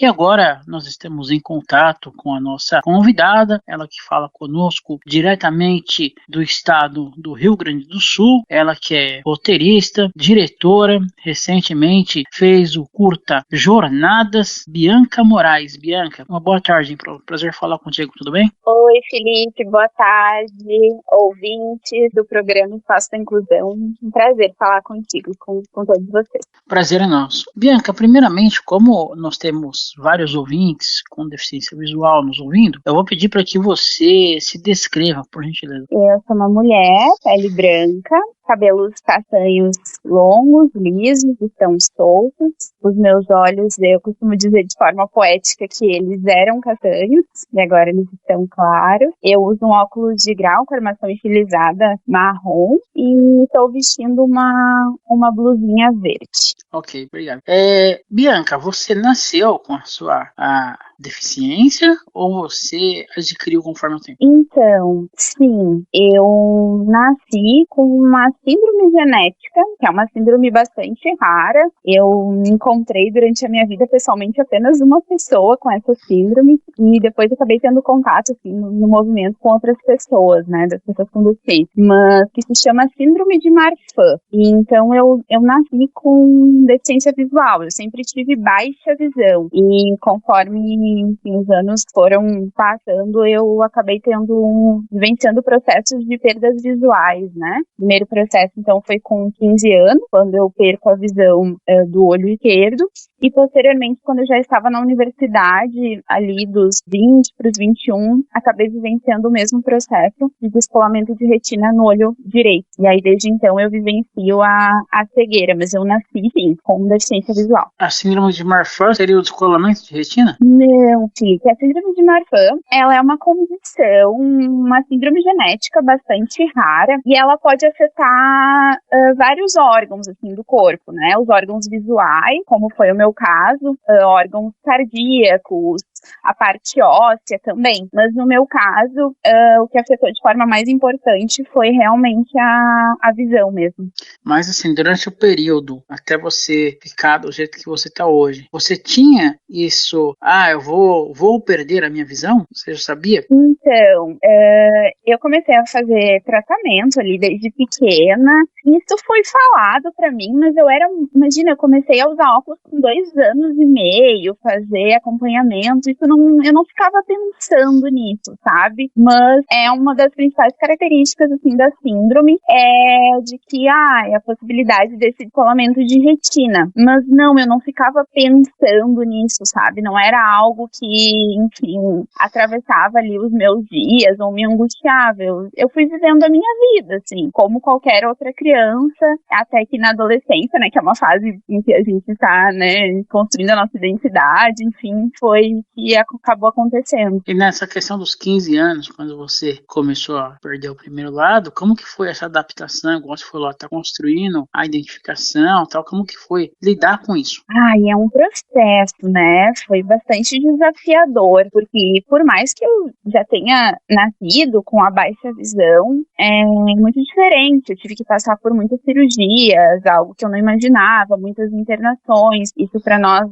E agora nós estamos em contato com a nossa convidada, ela que fala conosco diretamente do estado do Rio Grande do Sul, ela que é roteirista, diretora, recentemente fez o curta Jornadas, Bianca Moraes. Bianca, uma boa tarde, prazer falar contigo, tudo bem? Oi, Felipe, boa tarde, ouvintes do programa Espaço da Inclusão. Um prazer falar contigo, com todos vocês. Prazer é nosso. Bianca, primeiramente, como nós temos vários ouvintes com deficiência visual nos ouvindo, eu vou pedir para que você se descreva, por gentileza. Eu sou uma mulher, pele branca, cabelos castanhos longos, lisos, estão soltos. Os meus olhos, eu costumo dizer de forma poética que eles eram castanhos e agora eles estão claros. Eu uso um óculos de grau com armação estilizada marrom e estou vestindo uma blusinha verde. Ok, obrigado. Bianca, você nasceu com a sua deficiência ou você adquiriu conforme o tempo? Então, sim, eu nasci com uma síndrome genética, que é uma síndrome bastante rara. Eu encontrei durante a minha vida pessoalmente apenas uma pessoa com essa síndrome e depois acabei tendo contato assim, no movimento com outras pessoas, né, das pessoas com deficiência, mas que se chama síndrome de Marfan. E então eu nasci com deficiência visual, eu sempre tive baixa visão e conforme enfim, os anos foram passando, eu acabei vivenciando processos de perdas visuais, né? O primeiro processo, então, foi com 15 anos, quando eu perco a visão do olho esquerdo, e posteriormente, quando eu já estava na universidade, ali dos 20 para os 21, acabei vivenciando o mesmo processo de descolamento de retina no olho direito. E aí, desde então, eu vivencio a cegueira, mas eu nasci, sim, com deficiência visual. A síndrome de Marfan seria o descolamento de retina? Não, Felipe. A síndrome de Marfan, ela é uma condição, uma síndrome genética bastante rara e ela pode afetar vários órgãos, assim, do corpo, né? Os órgãos visuais, como foi o meu caso, órgãos cardíacos, a parte óssea também. Mas no meu caso, o que afetou de forma mais importante foi realmente a visão mesmo. Mas assim, durante o período, até você ficar do jeito que você está hoje, você tinha isso, eu vou perder a minha visão? Você já sabia? Então, eu comecei a fazer tratamento ali desde pequena. Isso foi falado pra mim, mas eu comecei a usar óculos com 2 anos e meio, fazer acompanhamento, eu não ficava pensando nisso, sabe? Mas é uma das principais características, assim, da síndrome, é de que, é a possibilidade desse descolamento de retina. Mas não, eu não ficava pensando nisso, sabe? Não era algo que, enfim, atravessava ali os meus dias ou me angustiava. Eu fui vivendo a minha vida, assim, como qualquer outra criança, até que na adolescência, né, que é uma fase em que a gente tá, né, construindo a nossa identidade, enfim, foi que acabou acontecendo. E nessa questão dos 15 anos, quando você começou a perder o primeiro lado, como que foi essa adaptação? Igual você falou, tá construindo a identificação, tal, como que foi lidar com isso? É um processo, né? Foi bastante desafiador, porque por mais que eu já tenha nascido com a baixa visão, é muito diferente. Eu tive que passar por muitas cirurgias, algo que eu não imaginava, muitas internações. Isso para nós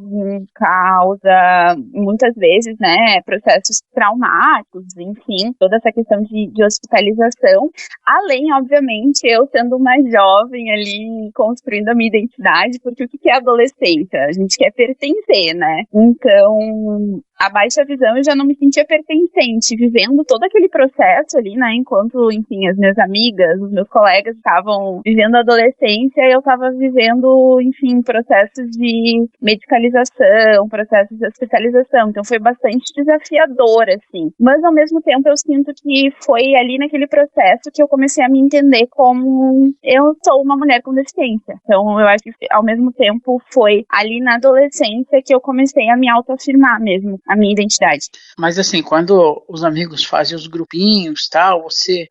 causa, muitas vezes, né, processos traumáticos, enfim, toda essa questão de hospitalização. Além, obviamente, eu sendo uma jovem ali, construindo a minha identidade, porque o que é adolescência? A gente quer pertencer, né? Então, a baixa visão eu já não me sentia pertencente, vivendo todo aquele processo ali, né? Enquanto, enfim, as minhas amigas, os meus colegas estavam vivendo a adolescência, eu estava vivendo, enfim, processos de medicalização, processos de hospitalização. Então foi bastante desafiador, assim. Mas, ao mesmo tempo, eu sinto que foi ali naquele processo que eu comecei a me entender como eu sou uma mulher com deficiência. Então, eu acho que, ao mesmo tempo, foi ali na adolescência que eu comecei a me autoafirmar mesmo a minha identidade. Mas assim, quando os amigos fazem os grupinhos, tal, você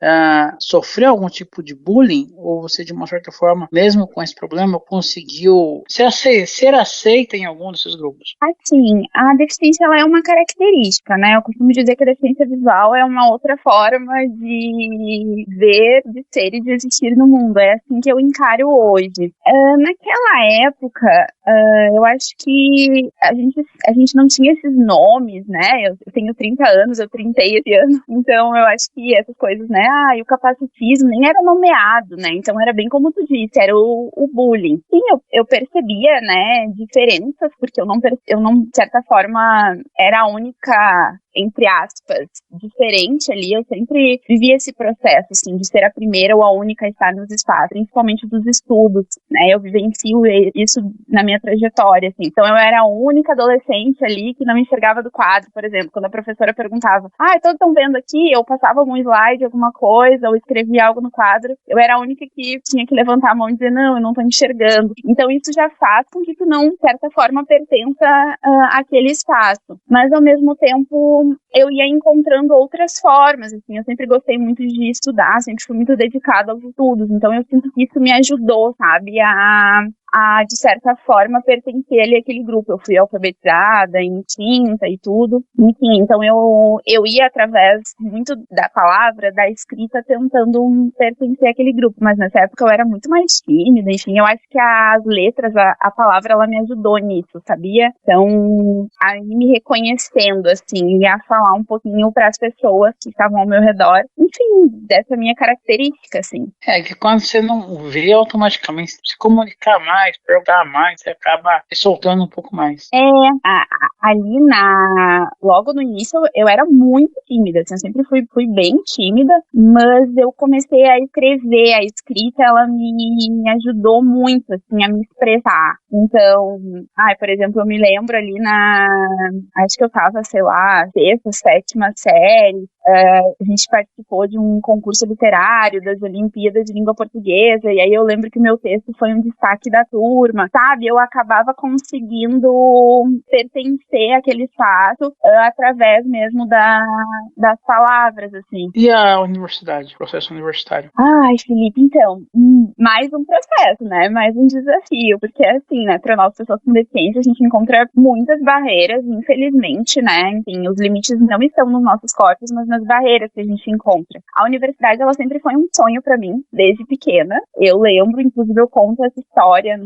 sofreu algum tipo de bullying? Ou você, de uma certa forma, mesmo com esse problema, conseguiu ser aceita em algum desses grupos? Assim, a deficiência ela é uma característica, né? Eu costumo dizer que a deficiência visual é uma outra forma de ver, de ser e de existir no mundo. É assim que eu encaro hoje. Naquela época, eu acho que a gente não tinha esses nomes, né? Eu tenho 30 anos, eu trintei esse ano. Então, eu acho que essas coisas, né? E o capacitismo nem era nomeado, né? Então, era bem como tu disse, era o bullying. Sim, eu percebia, né, diferenças, porque eu não, de certa forma, era a única, entre aspas, diferente ali. Eu sempre vivia esse processo, assim, de ser a primeira ou a única a estar nos espaços, principalmente dos estudos, né? Eu vivencio isso na minha trajetória, assim. Então, eu era a única adolescente ali que não enxergava do quadro, por exemplo, quando a professora perguntava, todos estão vendo aqui? Eu passava um slide, alguma coisa, ou escrevia algo no quadro, eu era a única que tinha que levantar a mão e dizer, não, eu não estou enxergando. Então, isso já faz com que tu não, de certa forma, pertença àquele espaço. Mas, ao mesmo tempo, eu ia encontrando outras formas, assim. Eu sempre gostei muito de estudar, sempre fui muito dedicada aos estudos. Então, eu sinto que isso me ajudou, sabe, de certa forma, pertencer ali àquele grupo. Eu fui alfabetizada em quinta e tudo. Enfim, então eu ia através muito da palavra, da escrita, tentando pertencer àquele grupo. Mas nessa época eu era muito mais tímida, enfim. Eu acho que as letras, a palavra, ela me ajudou nisso, sabia? Então, aí me reconhecendo, assim, e a falar um pouquinho para as pessoas que estavam ao meu redor. Enfim, dessa minha característica, assim. É que quando você não vê, automaticamente se comunicar mais, perguntar mais, você acaba se soltando um pouco mais. Ali logo no início eu era muito tímida, assim, eu sempre fui bem tímida, mas eu comecei a escrever, a escrita ela me ajudou muito, assim, a me expressar. Então, por exemplo, eu me lembro ali acho que eu tava, sei lá, sexta, sétima série, a gente participou de um concurso literário das Olimpíadas de Língua Portuguesa, e aí eu lembro que o meu texto foi um destaque da turma, sabe? Eu acabava conseguindo pertencer àquele espaço através mesmo das palavras, assim. E a universidade, o processo universitário? Felipe, então, mais um processo, né? Mais um desafio, porque assim, né, para nós pessoas com deficiência, a gente encontra muitas barreiras, infelizmente, né? Enfim, os limites não estão nos nossos corpos, mas nas barreiras que a gente encontra. A universidade, ela sempre foi um sonho para mim, desde pequena. Eu lembro, inclusive, eu conto essa história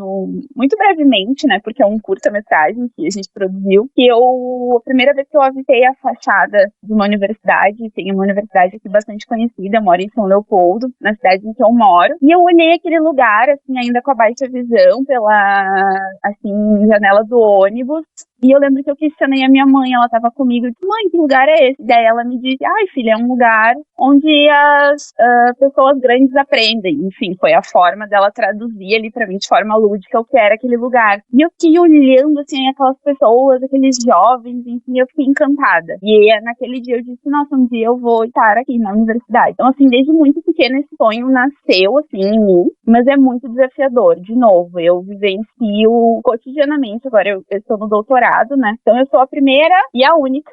muito brevemente, né? Porque é um curta-metragem que a gente produziu, que a primeira vez que eu avistei a fachada de uma universidade, tem uma universidade aqui bastante conhecida, eu moro em São Leopoldo, na cidade em que eu moro, e eu olhei aquele lugar, assim, ainda com a baixa visão, pela, assim, janela do ônibus, e eu lembro que eu questionei a minha mãe, ela tava comigo, eu disse, mãe, que lugar é esse? Daí ela me disse, filha, é um lugar onde as pessoas grandes aprendem. Enfim, foi a forma dela traduzir ali pra mim de forma lúdica o que era aquele lugar. E eu fiquei olhando, assim, aquelas pessoas, aqueles jovens, enfim, eu fiquei encantada. E naquele dia eu disse, nossa, um dia eu vou estar aqui na universidade. Então, assim, desde muito pequena esse sonho nasceu, assim, em mim, mas é muito desafiador. De novo, eu vivencio cotidianamente, agora eu estou no doutorado, né? Então eu sou a primeira e a única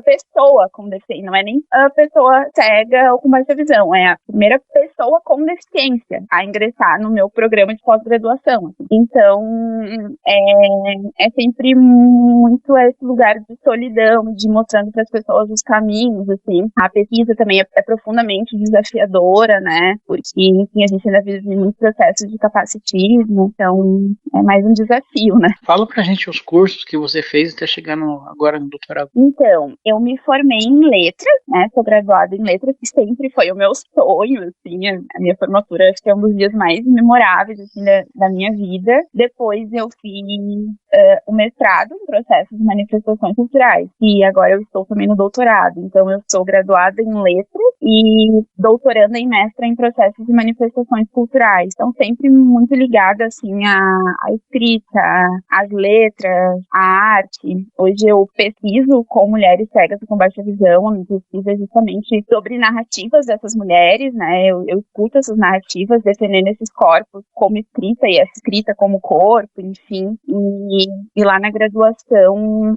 pessoa com deficiência, não é nem a pessoa cega ou com baixa visão, é a primeira pessoa com deficiência a ingressar no meu programa de pós-graduação. Assim. Então é sempre muito esse lugar de solidão, de mostrando para as pessoas os caminhos, assim. A pesquisa também é profundamente desafiadora, né? Porque, enfim, a gente ainda vive muitos processos de capacitismo, então é mais um desafio, né? Fala pra gente os cursos que você fez até chegar agora no doutorado. Então, eu me formei em letras, né? Sou graduada em letras, que sempre foi o meu sonho, assim, a minha formatura acho que é um dos dias mais memoráveis, assim, da minha vida. Depois eu fiz o mestrado em processos de manifestações culturais, e agora eu estou também no doutorado. Então, eu sou graduada em letras e doutoranda em mestra em processos de manifestações culturais. Então, sempre muito ligada, assim, à escrita, às letras, à arte. Hoje eu pesquiso com mulheres cegas e com baixa visão, a minha pesquisa é justamente sobre narrativas dessas mulheres, né? Eu escuto essas narrativas defendendo esses corpos como escrita e essa escrita como corpo, enfim. E lá na graduação,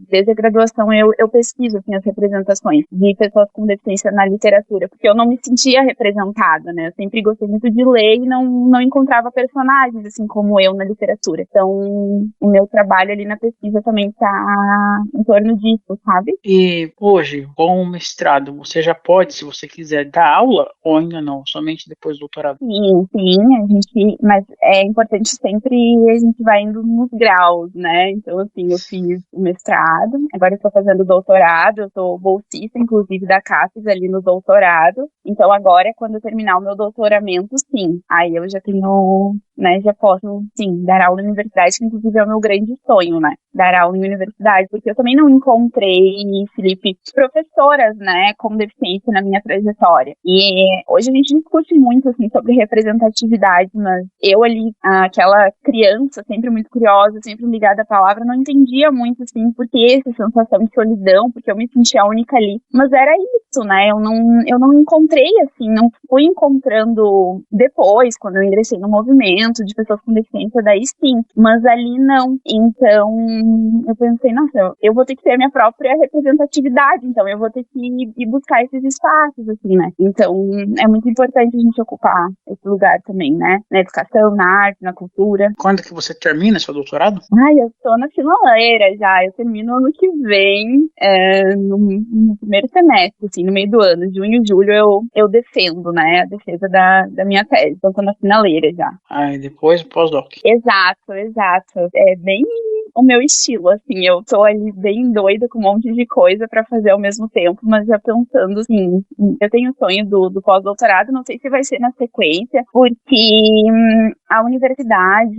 desde a graduação eu pesquiso assim, as representações de pessoas com deficiência na literatura, porque eu não me sentia representada, né? Eu sempre gostei muito de ler e não encontrava personagens assim como eu na literatura. Então, o meu trabalho ali na pesquisa também está em torno disso, sabe? E hoje, com o mestrado, você já pode, se você quiser, dar aula ou ainda não? Somente depois do doutorado? Sim, mas é importante sempre a gente vai indo nos graus, né? Então, assim, eu fiz o mestrado, agora eu estou fazendo o doutorado, eu sou bolsista, inclusive, da CAPES ali no doutorado. Então, agora, quando eu terminar o meu doutoramento, sim, aí eu já tenho, né, já posso, sim, dar aula na universidade, que inclusive é o meu grande sonho, né? Dar aula em universidade, porque eu também não encontrei, Felipe, professoras, né, com deficiência na minha trajetória. E hoje a gente discute muito, assim, sobre representatividade, mas eu ali, aquela criança, sempre muito curiosa, sempre ligada à palavra, não entendia muito, assim, por que essa sensação de solidão, porque eu me sentia única ali. Mas era isso, né, eu não encontrei, assim, não fui encontrando depois, quando eu ingressei no movimento de pessoas com deficiência, daí sim, mas ali não. Então, eu pensei, nossa, eu vou ter que ter a minha própria representatividade, então eu vou ter que ir buscar esses espaços, assim, né? Então, é muito importante a gente ocupar esse lugar também, né? Na educação, na arte, na cultura. Quando que você termina seu doutorado? Ai, eu tô na finaleira já, eu termino ano que vem, no primeiro semestre, assim, no meio do ano, junho e julho, eu defendo, né, a defesa da minha tese, então tô na finaleira já. Aí depois o pós-doc. Exato. É bem o meu estilo, assim, eu tô ali bem doida com um monte de coisa pra fazer ao mesmo tempo, mas já pensando, assim, eu tenho o sonho do pós-doutorado, não sei se vai ser na sequência, porque a universidade,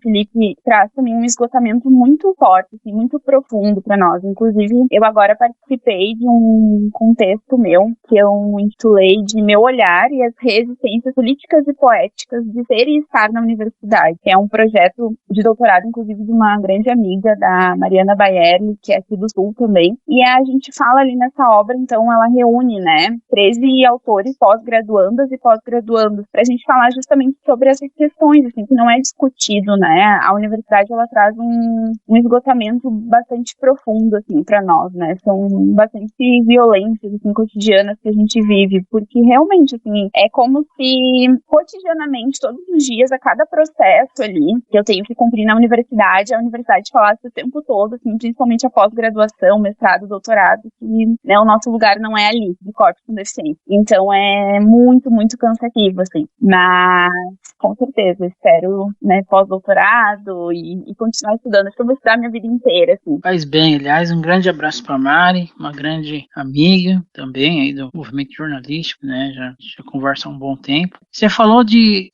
Felipe, traz também um esgotamento muito forte, assim, muito profundo pra nós. Inclusive, eu agora participei de um contexto meu, que eu intitulei de Meu Olhar e as Resistências Políticas e Poéticas de Ser e Estar na Universidade, que é um projeto de doutorado, inclusive, de uma grande amiga da Mariana Baerli, que é aqui do Sul também. E a gente fala ali nessa obra, então, ela reúne, né, 13 autores pós-graduandas e pós-graduandos, pra gente falar justamente sobre essas questões, assim, que não é discutido, né? A universidade, ela traz um esgotamento bastante profundo, assim, pra nós, né? São bastante violências, assim, cotidianas que a gente vive, porque realmente, assim, é como se cotidianamente, todos os dias, a cada processo ali que eu tenho que cumprir na universidade, a universidade falasse o tempo todo, assim, principalmente a pós-graduação, mestrado, doutorado, que, né, o nosso lugar não é ali, de corpos com deficiência. Então é muito, muito cansativo, assim. Mas, com certeza, espero, né, pós-doutorado e continuar estudando. Acho que eu vou estudar a minha vida inteira, assim. Faz bem, aliás, um grande abraço para Mari, uma grande amiga também aí do movimento jornalístico, né? Já conversa há um bom tempo. Você falou de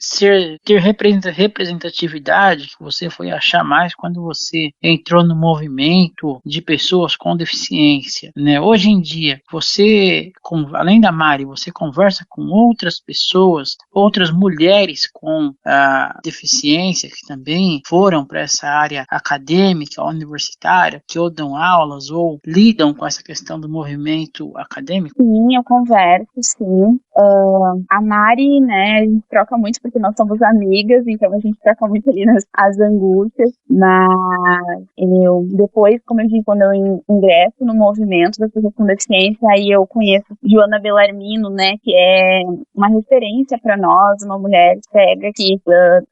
ter representatividade, que você foi achar mais quando você entrou no movimento de pessoas com deficiência, né? Hoje em dia, você, além da Mari, você conversa com outras pessoas, outras mulheres com deficiência que também foram para essa área acadêmica, universitária, que ou dão aulas ou lidam com essa questão do movimento acadêmico? Sim, eu converso, sim. A Mari, né, a gente troca muito porque nós somos amigas, então a gente troca muito ali as angústias, mas eu, depois, como eu disse, quando eu ingresso no movimento das pessoas com deficiência, aí eu conheço Joana Bellarmino, né, que é uma referência para nós, uma mulher cega aqui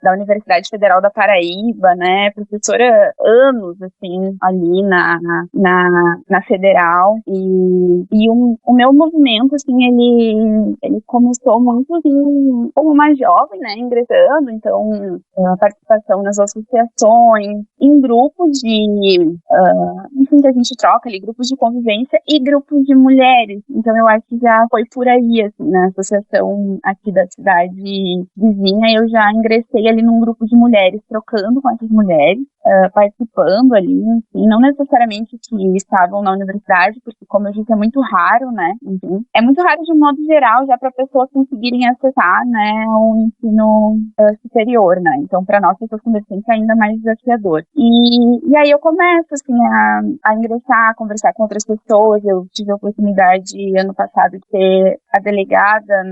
da Universidade Federal da Paraíba, né, professora anos, assim, ali na Federal, e o meu movimento, assim, ele começou muito, assim, como uma jovem, né, ingressando, então, a participação nas associações, em grupos enfim, que a gente troca ali, grupos de convivência e grupos de mulheres, então eu acho que já foi por aí, assim, na associação aqui da cidade vizinha, eu já ingressei ali num grupo de mulheres, trocando com essas mulheres, participando ali, enfim, não necessariamente que estavam na universidade, porque, como eu disse, é muito raro, né, enfim, é muito raro de um modo geral, já para pessoas conseguirem acessar, né, o ensino superior, né, então para nós, pessoas com deficiência, é ainda mais desafiador. E aí eu começo, assim, a ingressar, a conversar com outras pessoas. Eu tive a oportunidade, ano passado, de ser a delegada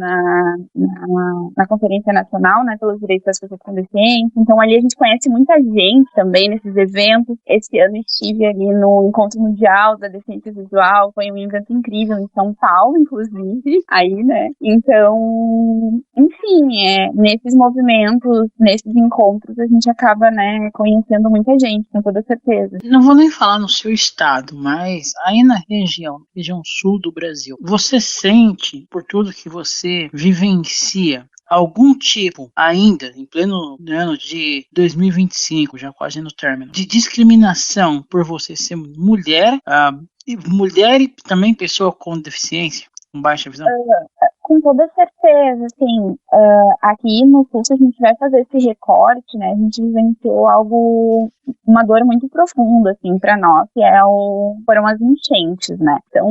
na Conferência Nacional, né, pelos Direitos das Pessoas com Deficiência, então ali a gente conhece muita gente também, também nesses eventos. Esse ano estive ali no Encontro Mundial da Deficiência Visual, foi um evento incrível em São Paulo, inclusive, aí, né? Então, enfim, nesses movimentos, nesses encontros, a gente acaba, né, conhecendo muita gente, com toda certeza. Não vou nem falar no seu estado, mas aí na região sul do Brasil, você sente, por tudo que você vivencia, algum tipo, ainda em pleno ano de 2025, já quase no término, de discriminação por você ser mulher, mulher e também pessoa com deficiência, com baixa visão? Com toda certeza, assim, aqui no curso a gente vai fazer esse recorte, né, a gente vivenciou uma dor muito profunda, assim, pra nós, que foram as enchentes, né, então,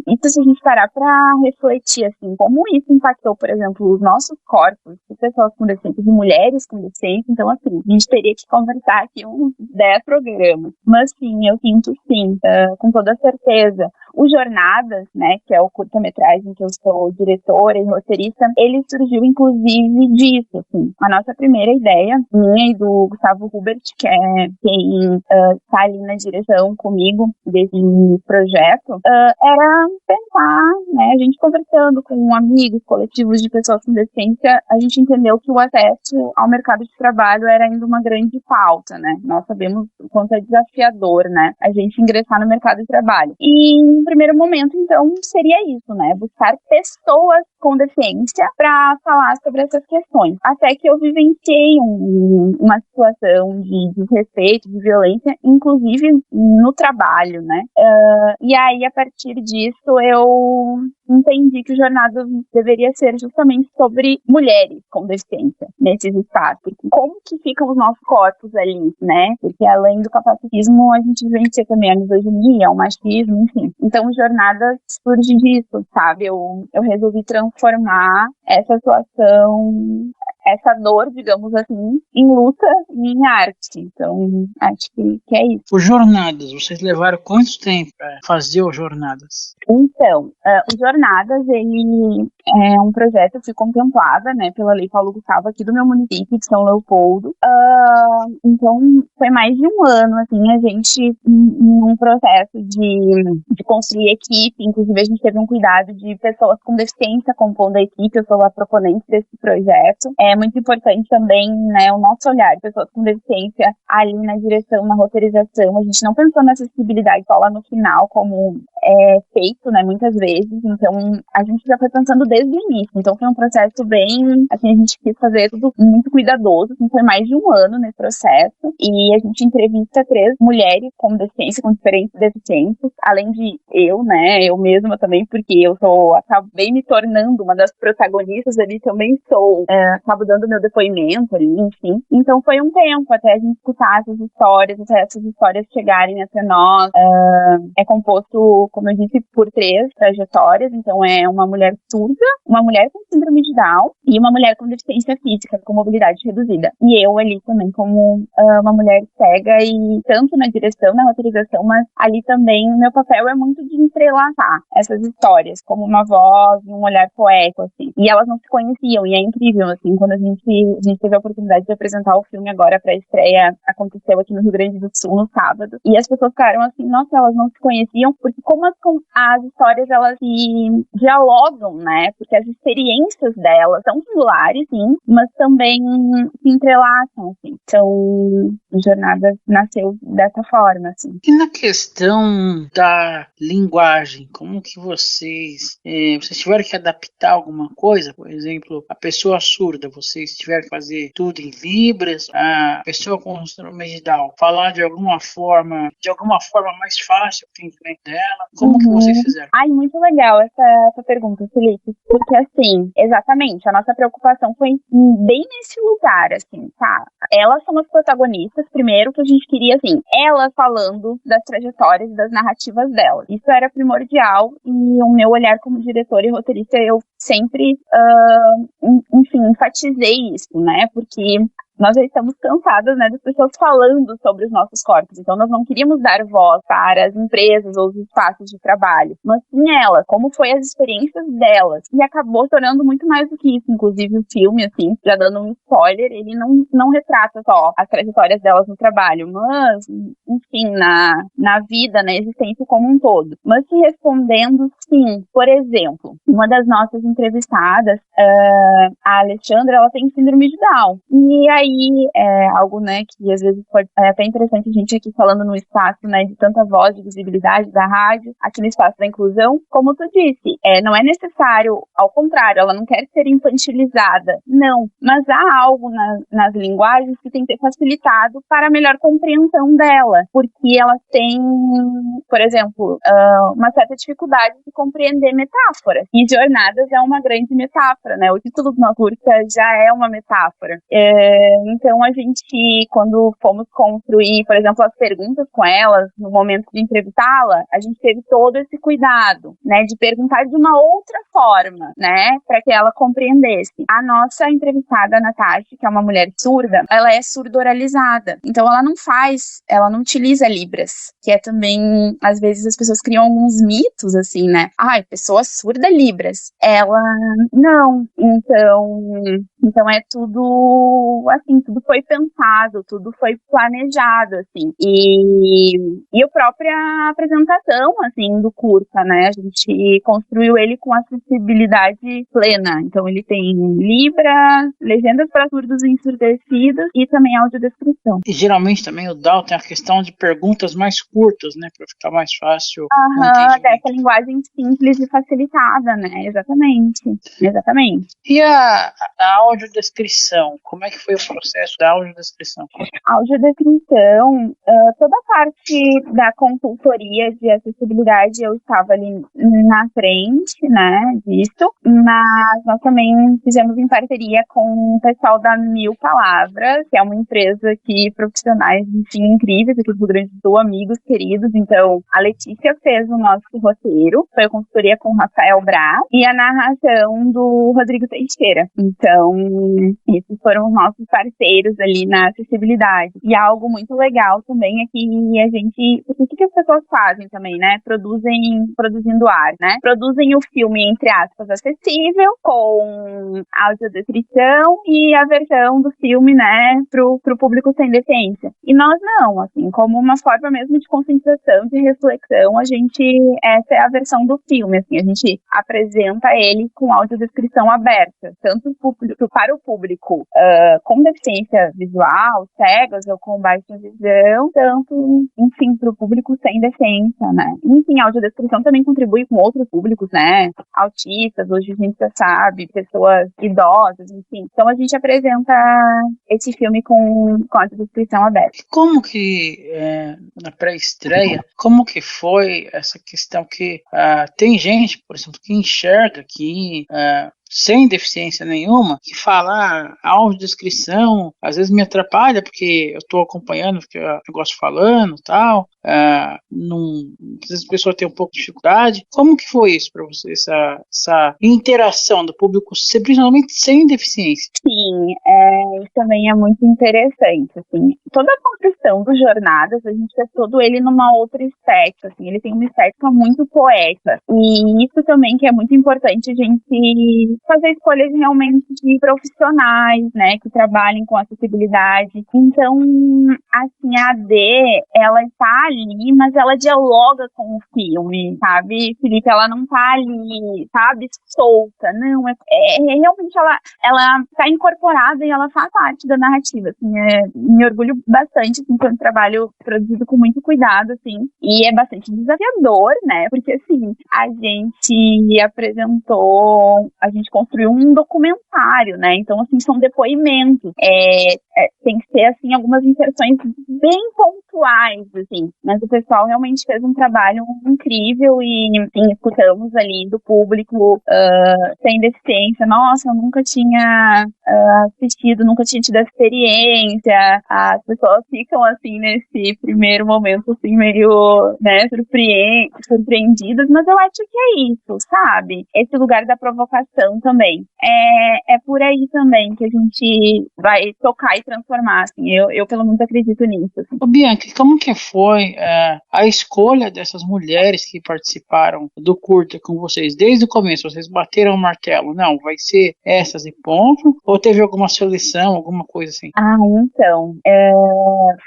isso se a gente parar pra refletir, assim, como isso impactou, por exemplo, os nossos corpos, de pessoas com deficiência, de mulheres com deficiência, então, assim, a gente teria que conversar aqui uns 10 programas, mas sim, eu sinto sim, com toda certeza. O Jornadas, né, que é o curta-metragem que eu sou diretora e roteirista, ele surgiu, inclusive, disso, assim. A nossa primeira ideia, minha e do Gustavo Hubert, que é quem está ali na direção comigo desse projeto, era pensar, né, a gente conversando com amigos, coletivos de pessoas com deficiência, a gente entendeu que o acesso ao mercado de trabalho era ainda uma grande pauta, né. Nós sabemos o quanto é desafiador, né, a gente ingressar no mercado de trabalho. E, no primeiro momento, então, seria isso, né, buscar pessoas com deficiência para falar sobre essas questões. Até que eu vivenciei uma situação de desrespeito, de violência, inclusive no trabalho, né? E aí, a partir disso, eu entendi que o Jornada deveria ser justamente sobre mulheres com deficiência nesses espaços. Porque como que ficam os nossos corpos ali, né? Porque além do capacitismo, a gente vivencia também a misoginia, o machismo, enfim. Então, o Jornada surge disso, sabe? Eu resolvi transformar essa situação, essa dor, digamos assim, em luta e em arte. Então, acho que é isso. Os Jornadas, vocês levaram quanto tempo para fazer os Jornadas? Então, o Jornadas, ele é um projeto, eu fui contemplada, né, pela Lei Paulo Gustavo aqui do meu município de São Leopoldo. Então, foi mais de um ano, assim, a gente, num processo de construir equipe, inclusive a gente teve um cuidado de pessoas com deficiência compondo a equipe, eu sou a proponente desse projeto. É muito importante também, né, o nosso olhar de pessoas com deficiência ali na direção, na roteirização. A gente não pensou na acessibilidade só lá no final, como é feito, né, muitas vezes. Então, a gente já foi pensando desde o início. Então, foi um processo bem, assim, a gente quis fazer tudo muito cuidadoso. Assim, foi mais de um ano nesse processo. E a gente entrevista 3 mulheres com deficiência, com diferentes deficiências, além de eu, né, eu mesma também, porque acabei me tornando uma das protagonistas ali, também acabo dando meu depoimento ali, enfim. Então, foi um tempo até a gente escutar essas histórias, até essas histórias chegarem até nós. É composto, como eu disse, por 3 trajetórias. Então, é uma mulher surda, uma mulher com síndrome de Down e uma mulher com deficiência física, com mobilidade reduzida. E eu ali também como uma mulher cega, e tanto na direção, na roteirização, mas ali também o meu papel é muito de entrelaçar essas histórias como uma voz e um olhar poético, assim. E elas não se conheciam, e é incrível, assim, quando a gente teve a oportunidade de apresentar o filme agora pra estreia, aconteceu aqui no Rio Grande do Sul no sábado, e as pessoas ficaram assim, nossa, elas não se conheciam, porque como as histórias, elas se dialogam, né, porque as experiências delas são singulares, sim, mas também se entrelaçam, assim. Então, a Jornada nasceu dessa forma, assim. E na questão da linguagem, como que vocês tiveram que adaptar alguma coisa? Por exemplo, a pessoa surda, vocês tiveram que fazer tudo em libras, a pessoa com síndrome de Down falar de alguma forma mais fácil para o entendimento dela. Como que vocês fizeram? Ai, muito legal essa pergunta, Felipe, porque assim, exatamente, a nossa preocupação foi bem nesse lugar, assim, tá? Elas são as protagonistas, primeiro, que a gente queria, assim, elas falando das trajetórias e das narrativas delas. Isso era primordial, e o meu olhar como diretora e roteirista, eu sempre, enfim, enfatizei isso, né? Porque nós já estamos cansadas, né, das pessoas falando sobre os nossos corpos. Então, nós não queríamos dar voz para as empresas ou os espaços de trabalho, mas sim ela, como foi as experiências delas. E acabou tornando muito mais do que isso. Inclusive, o filme, assim, já dando um spoiler, ele não retrata só as trajetórias delas no trabalho, mas, enfim, na vida, na existência como um todo. Mas te respondendo, sim. Por exemplo, uma das nossas entrevistadas, a Alexandra, ela tem síndrome de Down. E aí, é algo, né, que às vezes pode, é até interessante a gente aqui falando no espaço, né, de tanta voz, de visibilidade da rádio, aqui no espaço da inclusão, como tu disse, não é necessário, ao contrário, ela não quer ser infantilizada, não, mas há algo nas linguagens que tem que ser facilitado para a melhor compreensão dela, porque ela tem, por exemplo, uma certa dificuldade de compreender metáforas, e Jornadas é uma grande metáfora, né, o título do nosso curso já é uma metáfora. Então a gente, quando fomos construir, por exemplo, as perguntas com elas, no momento de entrevistá-la, a gente teve todo esse cuidado, né, de perguntar de uma outra forma, né, para que ela compreendesse. A nossa entrevistada, a Natasha, que é uma mulher surda, ela é surdo-oralizada, então ela não utiliza Libras, que é também, às vezes as pessoas criam alguns mitos, assim, né, pessoa surda Libras, ela não, então é tudo, assim, tudo foi pensado, tudo foi planejado, assim, e a própria apresentação, assim, do curta, né, a gente construiu ele com acessibilidade plena, então ele tem Libra, legendas para surdos e ensurdecidos e também audiodescrição. E geralmente também o DAO tem a questão de perguntas mais curtas, né, para ficar mais fácil. Dessa linguagem simples e facilitada, né, exatamente. E a audiodescrição, como é que foi o processo da audiodescrição? A audiodescrição, toda a parte da consultoria de acessibilidade eu estava ali na frente, né, disso, mas nós também fizemos em parceria com o pessoal da Mil Palavras, que é uma empresa que profissionais, enfim, incríveis aqui do Rio Grande do Sul, amigos queridos. Então, a Letícia fez o nosso roteiro, foi a consultoria com o Rafael Braz e a narração do Rodrigo Teixeira. Então, esses foram os nossos parceiros ali na acessibilidade. E algo muito legal também é que a gente... O que as pessoas fazem também, né? Produzindo arte, né? Produzem o filme, entre aspas, acessível, com audiodescrição e a versão do filme, né, pro público sem deficiência. E nós não, assim, como uma forma mesmo de conscientização, de reflexão, essa é a versão do filme, assim, a gente apresenta ele com audiodescrição aberta, tanto para o público com deficiência visual, cegas ou com baixa visão, tanto, enfim, para o público sem deficiência, né. Enfim, a audiodescrição também contribui com outros públicos, né, autistas, hoje a gente já sabe, pessoas idosas, enfim. Então a gente apresenta esse filme com audiodescrição aberta. Como que, na pré-estreia, como que foi essa questão que tem gente, por exemplo, que enxerga que sem deficiência nenhuma, que fala a audiodescrição, às vezes me atrapalha porque eu estou acompanhando o que eu gosto falando e tal, às vezes a pessoa tem um pouco de dificuldade. Como que foi isso para você, essa interação do público, principalmente sem deficiência? Sim, isso também é muito interessante, assim. Toda a construção dos Jornadas, a gente fez todo ele numa outra estética, assim, ele tem uma estética muito poética, e isso também que é muito importante a gente fazer escolhas realmente de profissionais, né, que trabalhem com acessibilidade. Então, assim, a AD, ela está ali, mas ela dialoga com o filme, sabe, Felipe? Ela não tá ali, sabe, solta, não, realmente ela tá incorporada e ela faz parte da narrativa, assim, me orgulho bastante, assim, foi um trabalho produzido com muito cuidado, assim, e é bastante desafiador, né, porque, assim, a gente construiu um documentário, né, então, assim, são depoimentos, tem que ser, assim, algumas inserções bem pontuais, assim, mas o pessoal realmente fez um trabalho incrível e, enfim, escutamos ali do público sem deficiência, nossa, eu nunca tinha assistido, nunca tinha tido a experiência, as pessoas ficam, assim, nesse primeiro momento, assim, meio, né, surpreendidas, mas eu acho que é isso, sabe? Esse lugar da provocação também. É por aí também que a gente vai tocar e transformar, assim, eu pelo menos acredito nisso, assim. Ô, Bianca, como que foi a escolha dessas mulheres que participaram do curta com vocês? Desde o começo, vocês bateram o martelo, não, vai ser essas e ponto? Ou teve alguma seleção, alguma coisa assim? Então,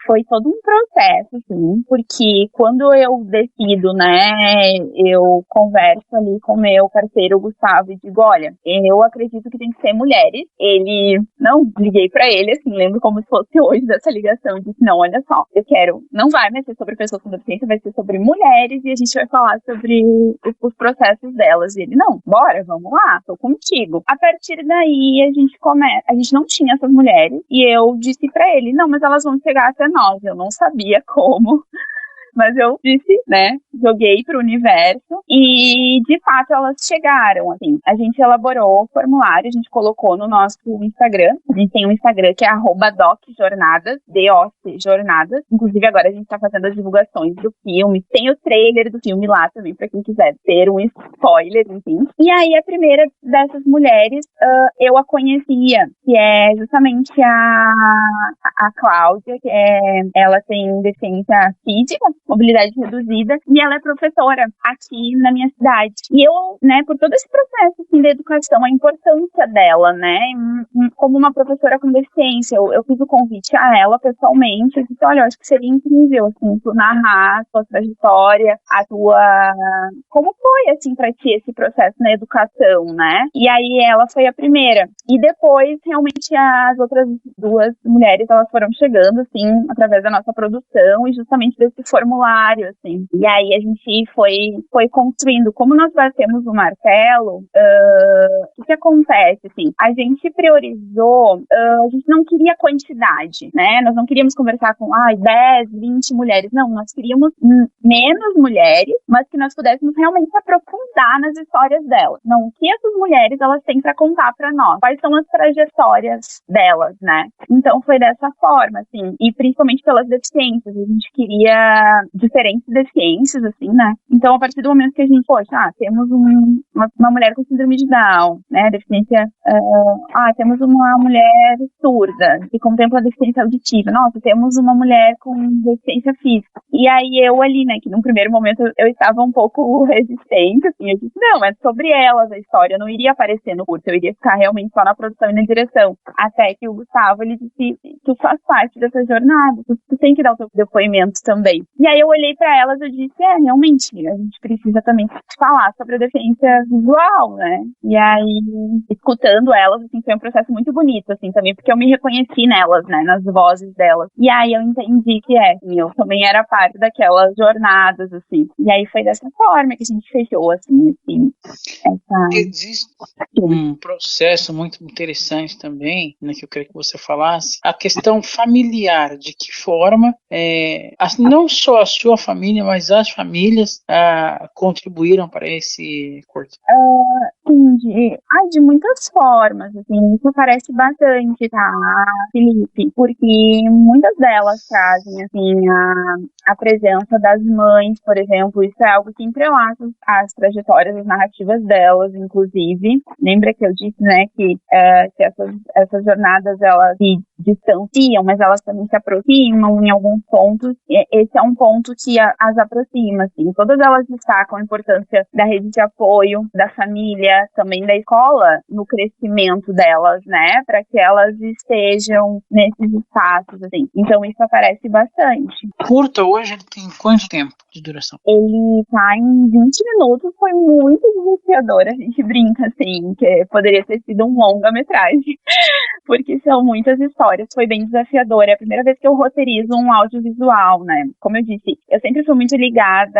foi todo um processo, assim, porque quando eu decido, né, eu converso ali com o meu parceiro Gustavo e digo, olha, eu acredito que tem que ser mulheres. Ele, não, liguei pra ele, assim, lembro como se fosse hoje dessa ligação, e disse, não, olha só, eu quero, não vai mais ser sobre pessoas com deficiência, vai ser sobre mulheres e a gente vai falar sobre os processos delas. E ele, não, bora, vamos lá, tô contigo. A partir daí, a gente não tinha essas mulheres e eu disse pra ele, não, mas elas vão chegar até nós. Eu não sabia como, mas eu disse, né, joguei pro universo e, de fato, elas chegaram, assim. A gente elaborou o formulário, a gente colocou no nosso Instagram. A gente tem um Instagram que é @docjornadas, DOC Jornadas. Inclusive, agora a gente tá fazendo as divulgações do filme. Tem o trailer do filme lá também, pra quem quiser ter um spoiler, enfim. E aí, a primeira dessas mulheres, eu a conhecia, que é justamente a Cláudia, que ela tem deficiência física, mobilidade reduzida, e ela é professora aqui na minha cidade. E eu, né, por todo esse processo assim, de educação, a importância dela, né, como uma professora com deficiência, eu fiz o convite a ela pessoalmente, eu disse, olha, eu acho que seria incrível, assim, tu narrar a tua trajetória, como foi, assim, pra ti esse processo na educação, né, e aí ela foi a primeira, e depois, realmente, as outras duas mulheres, elas foram chegando, assim, através da nossa produção, e justamente desse formulário, assim. E aí a gente foi construindo. Como nós batemos o martelo, o que acontece, assim? A gente priorizou, a gente não queria quantidade, né? Nós não queríamos conversar com 10, 20 mulheres. Não, nós queríamos menos mulheres, mas que nós pudéssemos realmente aprofundar nas histórias delas. Não, o que essas mulheres, elas têm para contar para nós? Quais são as trajetórias delas, né? Então foi dessa forma, assim. E principalmente pelas deficiências. A gente queria diferentes deficiências, assim, né? Então, a partir do momento que a gente, temos uma mulher com síndrome de Down, né? Deficiência, temos uma mulher surda, que contempla a deficiência auditiva. Nossa, temos uma mulher com deficiência física. E aí, eu ali, né, que num primeiro momento eu estava um pouco resistente, assim, eu disse, não, é sobre elas a história, eu não iria aparecer no curso, eu iria ficar realmente só na produção e na direção. Até que o Gustavo, ele disse, tu faz parte dessa jornada, tu tem que dar o teu depoimento também. E aí eu olhei pra elas e disse, realmente, a gente precisa também falar sobre a deficiência visual, né? E aí, escutando elas, assim, foi um processo muito bonito, assim, também, porque eu me reconheci nelas, né, nas vozes delas. E aí eu entendi que eu também era parte daquelas jornadas, assim. E aí foi dessa forma que a gente fechou, assim, Existe um processo muito interessante também, né, que eu queria que você falasse, a questão familiar, de que forma não só a sua família, mas as famílias contribuíram para esse curso. Sim, de muitas formas, assim, isso aparece bastante, tá, Felipe? Porque muitas delas trazem, assim, a presença das mães, por exemplo, isso é algo que entrelaça as trajetórias, as narrativas delas, inclusive. Lembra que eu disse, né, que essas jornadas, elas se distanciam, mas elas também se aproximam em alguns pontos. Esse é um ponto que as aproxima, assim. Todas elas destacam a importância da rede de apoio, da família, também da escola, no crescimento delas, né, para que elas estejam nesses espaços, assim. Então isso aparece bastante. Curta hoje ele tem quanto tempo de duração? Ele tá em 20 minutos, foi muito desafiador, a gente brinca, assim, que poderia ter sido um longa-metragem, porque são muitas histórias, foi bem desafiador, é a primeira vez que eu roteirizo um audiovisual, né, como eu disse, eu sempre fui muito ligada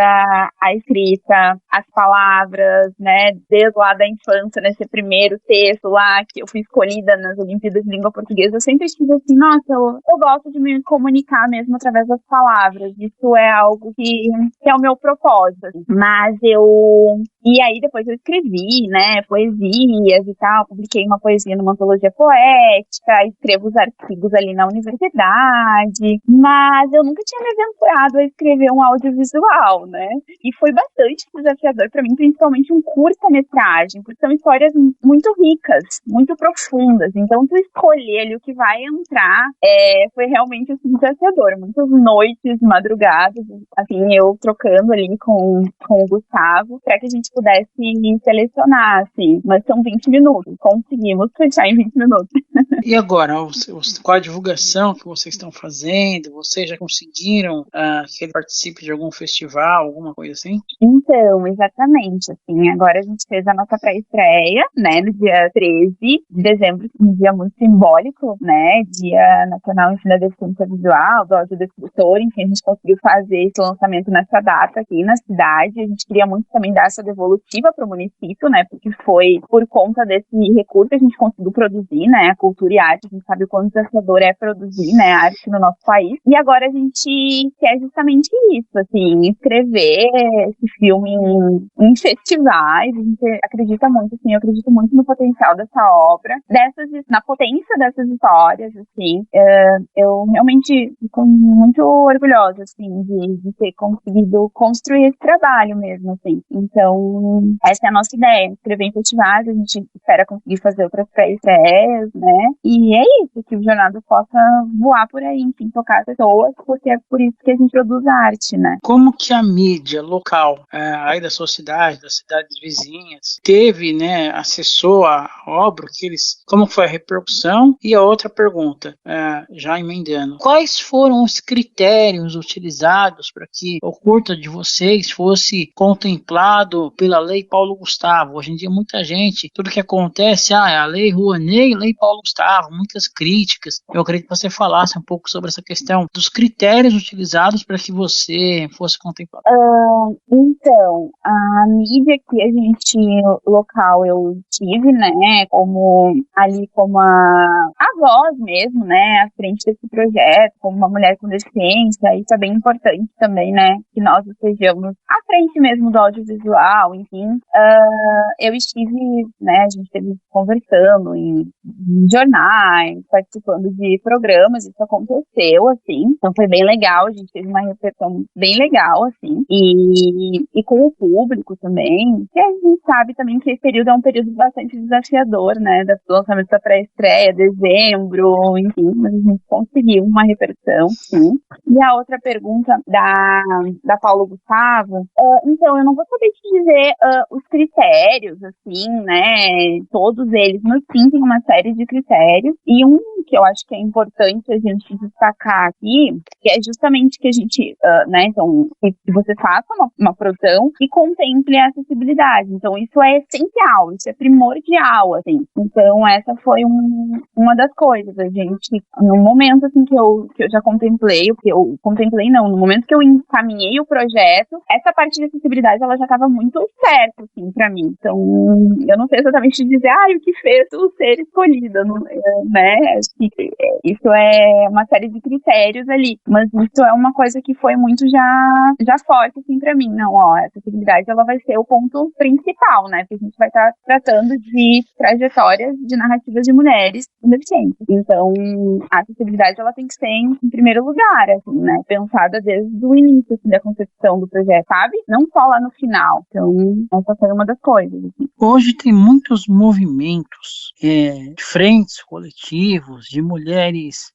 à escrita, às palavras, né, desde lá da infância, nesse primeiro texto lá, que eu fui escolhida nas Olimpíadas de Língua Portuguesa, eu sempre estive assim, nossa, eu gosto de me comunicar mesmo através das palavras, isso é algo que é o meu propósito, assim. E aí depois eu escrevi, né, poesias e tal, publiquei uma poesia numa antologia poética, escrevo os artigos ali na universidade, mas eu nunca tinha me aventurado a escrever um audiovisual, né, e foi bastante desafiador para mim, principalmente um curta-metragem, personagem, porque são histórias muito ricas, muito profundas. Então, tu escolher ali o que vai entrar foi realmente assim, desafiador. Muitas noites, madrugadas, assim, eu trocando ali com o Gustavo, para que a gente pudesse selecionar, assim. Mas são 20 minutos. Conseguimos fechar em 20 minutos. E agora, com a divulgação que vocês estão fazendo, vocês já conseguiram que ele participe de algum festival, alguma coisa assim? Então, exatamente, assim, agora a gente fez a nossa pré-estreia, né, no dia 13 de dezembro, um dia muito simbólico, né, Dia Nacional em da Deficiência Visual, do Áudio do Escritor, enfim, a gente conseguiu fazer esse lançamento nessa data aqui na cidade. A gente queria muito também dar essa devolutiva para o município, né, porque foi por conta desse recurso que a gente conseguiu produzir, né, a cultura e a arte, a gente sabe o quanto desafiador é produzir, né, arte no nosso país, e agora a gente quer justamente isso, assim, escrever esse filme em festivais. A gente acredita muito, assim, eu acredito muito no potencial dessa obra, na potência dessas histórias, assim. Eu realmente fico muito orgulhosa, assim, de ter conseguido construir esse trabalho mesmo, assim. Então, essa é a nossa ideia, escrever em festivais. A gente espera conseguir fazer outras pré-estreias, né? E é isso, que o Jornada possa voar por aí, enfim, tocar as pessoas, porque é por isso que a gente produz arte, né? Como que a mídia local aí da sua cidade, das cidades vizinhas, teve, né, acessou a obra, como foi a repercussão? E a outra pergunta, já emendando, quais foram os critérios utilizados para que o curta de vocês fosse contemplado pela Lei Paulo Gustavo? Hoje em dia muita gente, tudo que acontece, a Lei Rouanet, Lei Paulo Gustavo, muitas críticas. Eu queria que você falasse um pouco sobre essa questão dos critérios utilizados para que você fosse contemplado. Então, a mídia que a gente local eu tive, né, como a voz mesmo, né, à frente desse projeto, como uma mulher com deficiência. Isso é bem importante também, né, que nós estejamos à frente mesmo do audiovisual, enfim. Eu estive, né, a gente esteve conversando em jornais, participando de programas, isso aconteceu, assim, então foi bem legal, a gente teve uma repercussão bem legal, assim, e com o público também, que a gente sabe também que esse período é um período bastante desafiador, né, do lançamento da pré-estreia, dezembro, enfim, mas a gente conseguiu uma repercussão, sim. E a outra pergunta da Paulo Gustavo, então, eu não vou saber te dizer os critérios, assim, né, todos eles, mas sim, tem uma série de critérios, e um que eu acho que é importante a gente destacar aqui, que é justamente que a gente, né, então, que você faça uma produção que contemple a acessibilidade. Então, isso é essencial, isso é primordial, assim. Então, essa foi uma das coisas. A gente, no momento, assim, que eu já contemplei, no momento que eu encaminhei o projeto, essa parte de acessibilidade, ela já estava muito certa, assim, pra mim. Então, eu não sei exatamente dizer, o que fez o ser escolhido, né? Isso é uma série de critérios ali, mas isso é uma coisa que foi muito já forte, assim, pra mim. Não, a acessibilidade, ela vai ser o ponto principal, né? Porque a gente vai estar tratando de trajetórias de narrativas de mulheres com deficiência. Então, a acessibilidade, ela tem que ser em primeiro lugar, assim, né? Pensada desde o início, assim, da concepção do projeto, sabe? Não só lá no final. Então, essa foi uma das coisas, assim. Hoje tem muitos movimentos, frentes coletivos de mulheres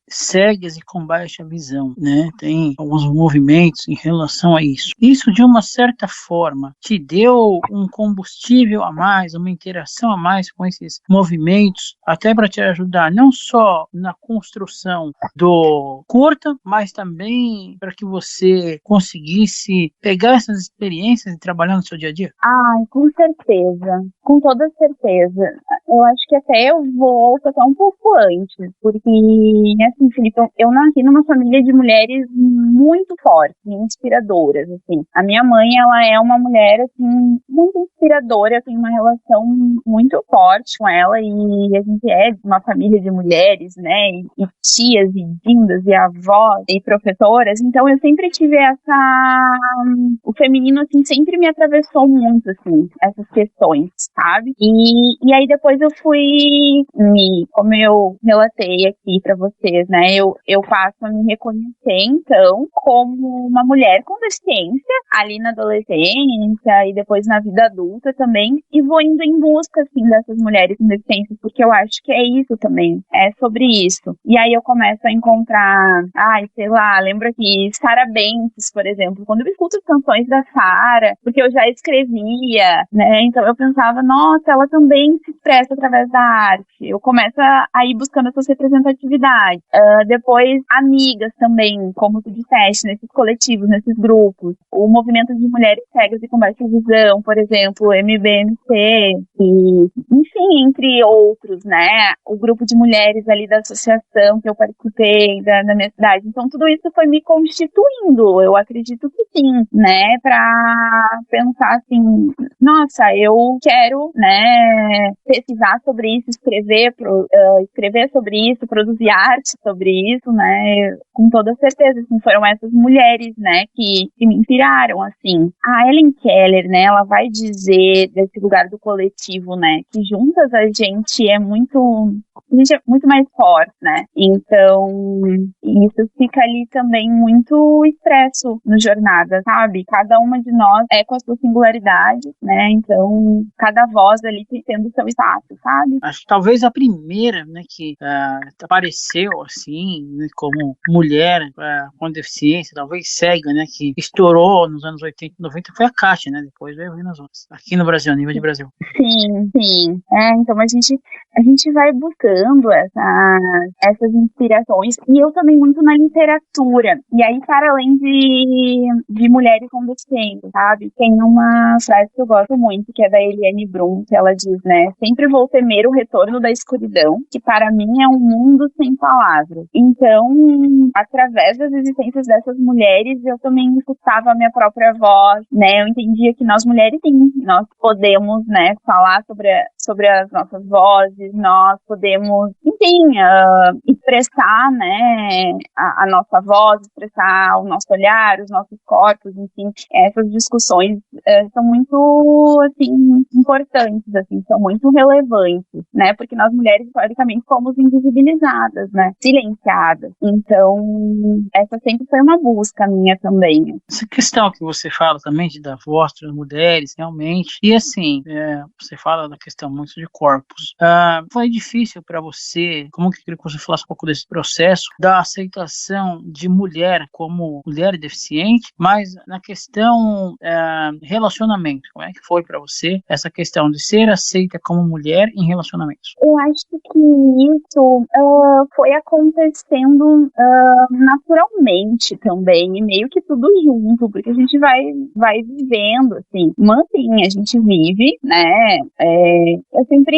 cegas e com baixa visão, né? Tem alguns movimentos em relação a isso. Isso, de uma certa forma, te deu um combustível a mais, uma interação a mais com esses movimentos, até para te ajudar não só na construção do curta, mas também para que você conseguisse pegar essas experiências e trabalhar no seu dia a dia? Com certeza, com toda certeza. Eu acho que até eu volto até um pouco antes, porque, assim, Felipe, eu nasci numa família de mulheres muito fortes, inspiradoras, assim. A minha mãe, ela é uma mulher, assim, muito inspiradora, eu tenho uma relação muito forte com ela, e a gente é de uma família de mulheres, né, e tias, e dindas, e avós, e professoras, então eu sempre tive o feminino, assim, sempre me atravessou muito, assim, essas questões, sabe? E aí depois eu fui como eu relatei aqui pra vocês, né, eu passo a me reconhecer, então, como uma mulher com deficiência, ali na adolescência e depois na vida vida adulta também, e vou indo em busca, assim, dessas mulheres com deficiências, porque eu acho que é isso também, é sobre isso. E aí eu começo a encontrar, sei lá, lembro aqui, Sarah Bentes, por exemplo, quando eu escuto as canções da Sarah, porque eu já escrevia, né, então eu pensava, nossa, ela também se expressa através da arte. Eu começo a ir buscando essas representatividades. Depois, amigas também, como tu disseste, nesses coletivos, nesses grupos. O movimento de mulheres cegas e com baixa visão, por exemplo, o MBMC, e, enfim, entre outros, né? O grupo de mulheres ali da associação que eu participei na minha cidade. Então, tudo isso foi me constituindo, eu acredito que sim, né? Pra pensar assim, nossa, eu quero, né, pesquisar sobre isso, escrever sobre isso, produzir arte sobre isso, né, com toda certeza, assim, foram essas mulheres, né, que me inspiraram, assim. A Helen Keller, né, ela vai dizer desse lugar do coletivo, né, que juntas a gente é muito mais forte, né, então isso fica ali também muito expresso no Jornada, sabe, cada uma de nós é com a sua singularidade, né, então cada voz ali tendo seu espaço, sabe. Acho que talvez a primeira, né, que apareceu assim, né, como mulher com deficiência, talvez cega, né, que estourou nos anos 80 e 90 foi a Kátia, né, depois veio vindo as outras, aqui no Brasil, a nível de Brasil. Sim, sim. Então a gente vai buscando essas inspirações, e eu também muito na literatura, e aí para além de mulheres com deficiência, sabe? Tem uma frase que eu gosto muito, que é da Eliane Brum, que ela diz, né, sempre vou temer o retorno da escuridão, que para mim é um mundo sem palavras. Então, através das existências dessas mulheres, eu também escutava a minha própria voz, né, eu entendia que nós mulheres, sim, nós podemos, né, falar sobre as nossas vozes, nós podemos, enfim, expressar, né, a nossa voz, expressar o nosso olhar, os nossos corpos, enfim, essas discussões são muito, assim, importantes, assim, são muito relevantes, né, porque nós mulheres, historicamente, fomos invisibilizadas, né, silenciadas, então, essa sempre foi uma busca minha também. Essa questão que você fala também de dar voz para as mulheres, realmente, e assim, você fala da questão muito de corpos, foi difícil para você, como que eu queria que você falasse um pouco desse processo da aceitação de mulher como mulher deficiente, mas na questão relacionamento, como é que foi para você essa questão de ser aceita como mulher em relacionamentos? Eu acho que isso foi acontecendo naturalmente também, e meio que tudo junto, porque a gente vai vivendo, assim, mas sim, a gente vive, né, eu sempre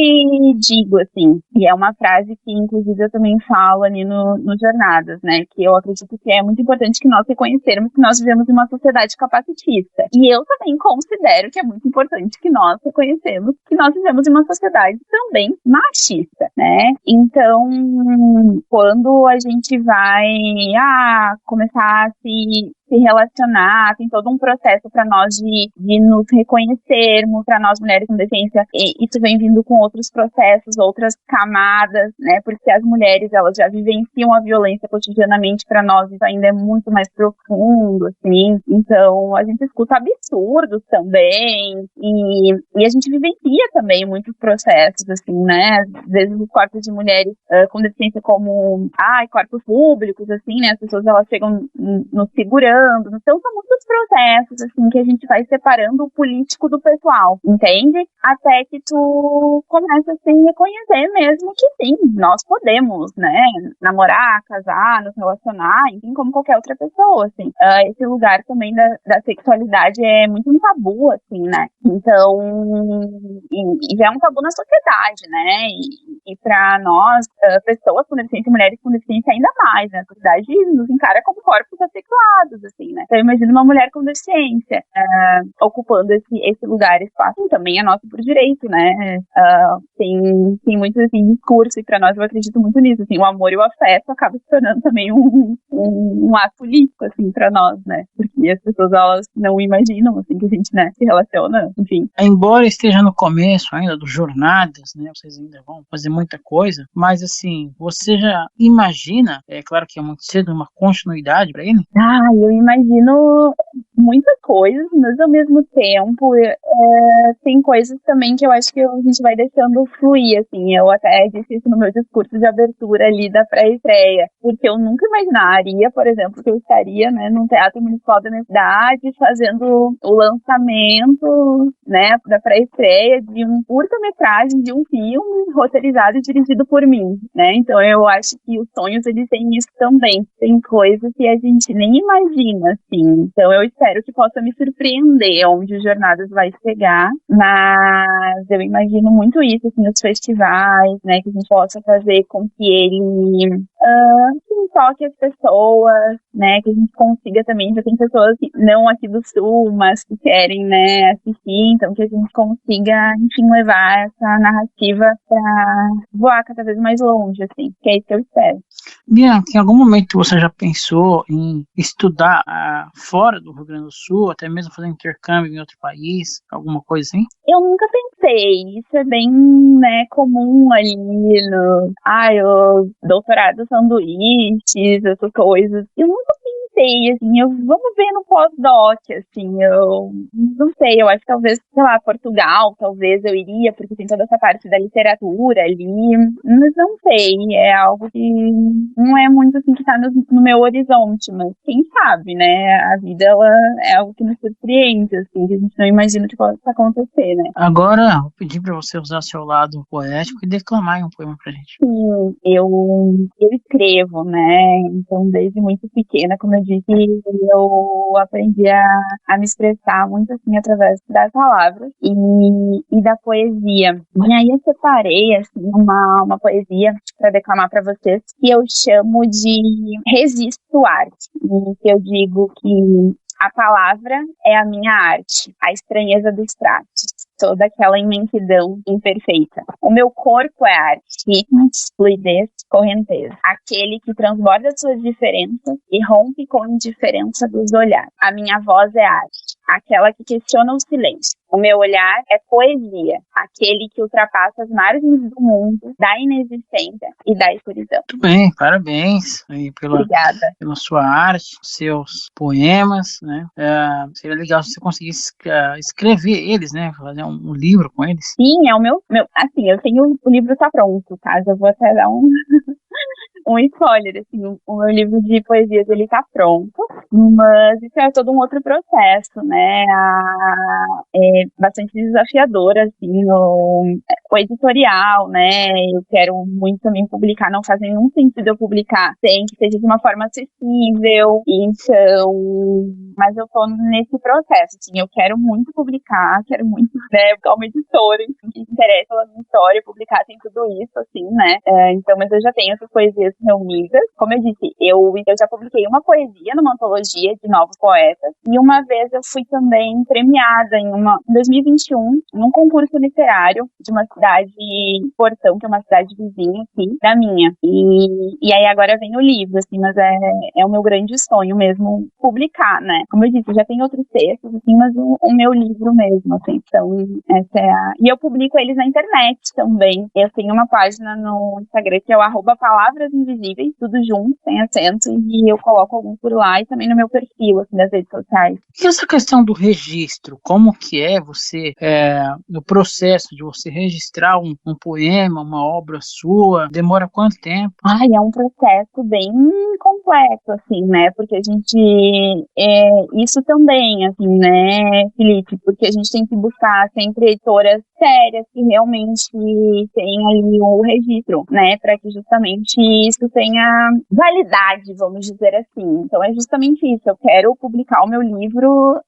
digo, assim, e é uma frase que inclusive eu também falo ali no Jornadas, né, que eu acredito que é muito importante que nós reconhecermos que nós vivemos em uma sociedade capacitista, e eu também considero que é muito importante que nós reconhecemos que nós vivemos em uma sociedade também machista, né, então quando a gente vai começar a se relacionar, tem todo um processo para nós de nos reconhecermos, para nós mulheres com deficiência, e isso vem vindo com outros processos, outras camadas, né, porque as mulheres, elas já vivenciam a violência cotidianamente, para nós isso ainda é muito mais profundo, assim, então a gente escuta absurdos também, e a gente vivencia também muitos processos, assim, né, às vezes os corpos de mulheres com deficiência como, corpos públicos, assim, né, as pessoas, elas chegam nos segurando. Então são muitos processos, assim, que a gente vai separando o político do pessoal, entende? Até que tu começa a se reconhecer mesmo que sim, nós podemos, né, namorar, casar, nos relacionar, enfim, como qualquer outra pessoa, assim. Esse lugar também da sexualidade é muito um tabu, assim, né? Então, e já é um tabu na sociedade, né? E pra nós, pessoas com deficiência, mulheres com deficiência ainda mais, né? A sociedade nos encara como corpos assexuados, assim, né? Então, imagina uma mulher com deficiência ocupando esse lugar, espaço, também é nosso por direito, né? Tem muito, assim, discurso, e pra nós eu acredito muito nisso, assim, o amor e o afeto acaba se tornando também um ato político, assim, pra nós, né? Porque as pessoas, elas não imaginam, assim, que a gente, né, se relaciona, enfim. Embora esteja no começo ainda dos Jornadas, né, vocês ainda vão fazer muita coisa, mas assim, você já imagina, é claro que é muito cedo, uma continuidade para ele? Eu imagino muitas coisas, mas ao mesmo tempo Tem coisas também que eu acho que a gente vai deixando fluir, assim. Eu até disse isso no meu discurso de abertura ali da pré-estreia, porque eu nunca imaginaria, por exemplo, que eu estaria, né, num teatro municipal da minha cidade fazendo o lançamento, né, da pré-estreia de um curta-metragem de um filme roteirizado e dirigido por mim, né? Então eu acho que os sonhos, eles têm isso também. Tem coisas que a gente nem imagina, assim. Então eu espero que possa me surpreender onde o Jornadas vai chegar, mas eu imagino muito isso, assim, nos festivais, né, que a gente possa fazer com que ele que toque as pessoas, né, que a gente consiga também, já tem pessoas que não aqui do Sul, mas que querem, né, assistir, então que a gente consiga, enfim, levar essa narrativa pra voar cada vez mais longe, assim, que é isso que eu espero. Bianca, em algum momento você já pensou em estudar fora do Rio Grande do Sul, até mesmo fazer intercâmbio em outro país, alguma coisa assim? Eu nunca pensei, isso é bem, né, comum ali os doutorados sanduíches, essas coisas. Eu nunca pensei, assim, vamos ver no pós-doc, assim, eu não sei, eu acho que talvez, sei lá, Portugal, talvez eu iria, porque tem toda essa parte da literatura ali, mas não sei, é algo que não é muito, assim, que tá no meu horizonte, mas quem sabe, né, a vida, ela é algo que nos surpreende, assim, que a gente não imagina que possa acontecer, né. Agora, vou pedir para você usar seu lado poético e declamar um poema pra gente. Sim, eu escrevo, né? Então, desde muito pequena, como eu disse, eu aprendi a me expressar muito assim através das palavras e da poesia. E aí eu separei assim uma poesia para declamar para vocês que eu chamo de Resisto Arte, e que eu digo que a palavra é a minha arte, a estranheza dos traços, toda aquela imensidão imperfeita. O meu corpo é arte, ritmos, fluidez, correnteza. Aquele que transborda suas diferenças e rompe com a indiferença dos olhares. A minha voz é arte, aquela que questiona o silêncio. O meu olhar é poesia, aquele que ultrapassa as margens do mundo, da inexistência e da escuridão. Muito bem, parabéns aí pela sua arte, seus poemas, né? Seria legal se você conseguisse escrever eles, né? Fazer um livro com eles. Sim, é o meu, assim, eu tenho, o livro tá pronto, tá? Eu vou até dar um spoiler, assim, o meu livro de poesias, ele tá pronto, mas isso é todo um outro processo, né, é bastante desafiador, assim, o editorial, né, eu quero muito também publicar, não faz nenhum sentido eu publicar sem que seja de uma forma acessível, então, mas eu tô nesse processo, assim, eu quero muito publicar, quero muito, né, buscar uma editora, enfim, que se interessa pela minha história, publicar tem tudo isso, assim, né, então, mas eu já tenho essas poesias reunidas, como eu disse, eu já publiquei uma poesia numa antologia de novos poetas, e uma vez eu fui também premiada em 2021, num concurso literário de uma cidade, Portão, que é uma cidade vizinha aqui, da minha, e aí agora vem o livro, assim, mas é o meu grande sonho mesmo, publicar, né, como eu disse, eu já tenho outros textos, assim, mas o meu livro mesmo, assim, então, essa é e eu publico eles na internet também, eu tenho uma página no Instagram que é o @palavras invisíveis, tudo junto, sem acento, e eu coloco alguns por lá e também no meu perfil, assim, das redes sociais. E essa questão do registro, como que é você, no processo de você registrar um poema, uma obra sua, demora quanto tempo? É um processo bem complexo, assim, né, porque a gente, isso também, assim, né, Felipe, porque a gente tem que buscar sempre editoras sérias que realmente tenham ali o registro, né, para que justamente isso tenha validade, vamos dizer assim. Então é justamente isso, eu quero publicar o meu livro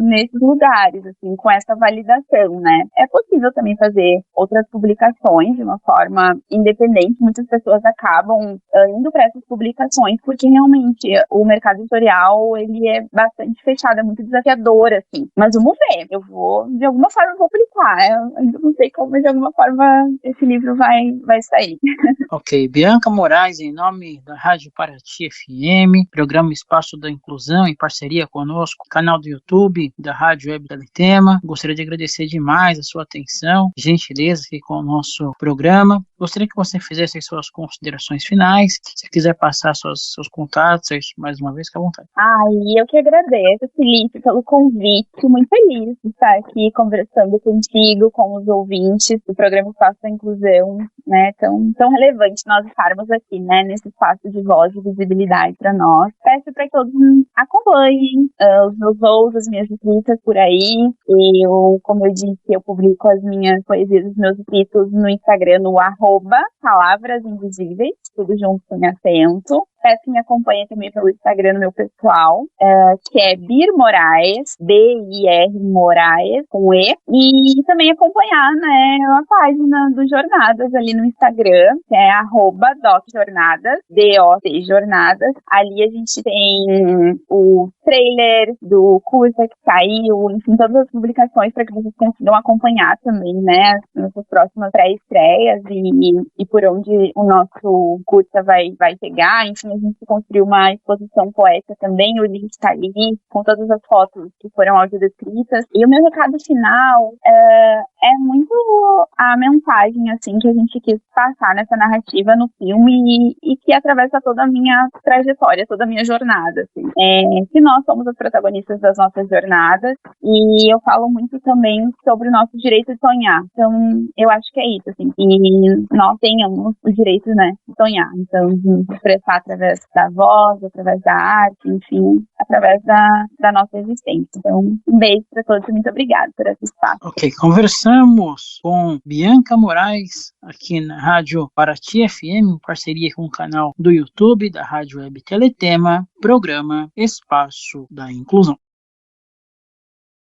nesses lugares, assim, com essa validação, né. É possível também fazer outras publicações de uma forma independente, muitas pessoas acabam indo para essas publicações, porque realmente o mercado editorial, ele é bastante fechado, é muito desafiador, assim, mas vamos ver, de alguma forma eu vou publicar, eu ainda não sei como, mas de alguma forma esse livro vai sair. Ok, Bianca Moraes, em nome da Rádio Paraty FM, programa Espaço da Inclusão, em parceria conosco, canal do YouTube da Rádio Web Teletema. Gostaria de agradecer demais a sua atenção, gentileza aqui com o nosso programa. gostaria que você fizesse as suas considerações finais. Se quiser passar seus contatos, mais uma vez, fique à vontade. Eu que agradeço, Felipe, pelo convite. Muito feliz de estar aqui conversando contigo, com os ouvintes do programa Espaço da Inclusão, né? Tão relevante nós estarmos aqui, né? Nesse espaço de voz e visibilidade para nós. Peço para que todos acompanhem os meus voos, as minhas escritas por aí. Como eu disse, eu publico as minhas poesias, os meus escritos no Instagram, no @palavras invisíveis, tudo junto com acento. Peço que me acompanhe também pelo Instagram no meu pessoal, que é Bir Moraes, BIR Moraes, com E. E também acompanhar, né, a página do Jornadas ali no Instagram, que é @docjornadas, DOC Jornadas. Ali a gente tem o trailer do curso que saiu, enfim, todas as publicações para que vocês consigam acompanhar também, né, as nossas próximas pré-estreias e por onde o nosso curso vai chegar. Enfim, a gente construiu uma exposição poética também, o link está ali, com todas as fotos que foram audiodescritas. E o meu recado final é muito a mensagem, assim, que a gente quis passar nessa narrativa no filme e que atravessa toda a minha trajetória, toda a minha jornada, assim. Que nós somos os protagonistas das nossas jornadas e eu falo muito também sobre o nosso direito de sonhar. Então, eu acho que é isso, assim, que nós tenhamos o direito, né, de sonhar. Então, de expressar através da voz, através da arte, enfim, através da nossa existência. Então, um beijo para todos e muito obrigada por esse espaço. Ok, conversamos com Bianca Moraes aqui na Rádio Paraty FM, em parceria com o canal do YouTube da Rádio Web Teletema, programa Espaço da Inclusão.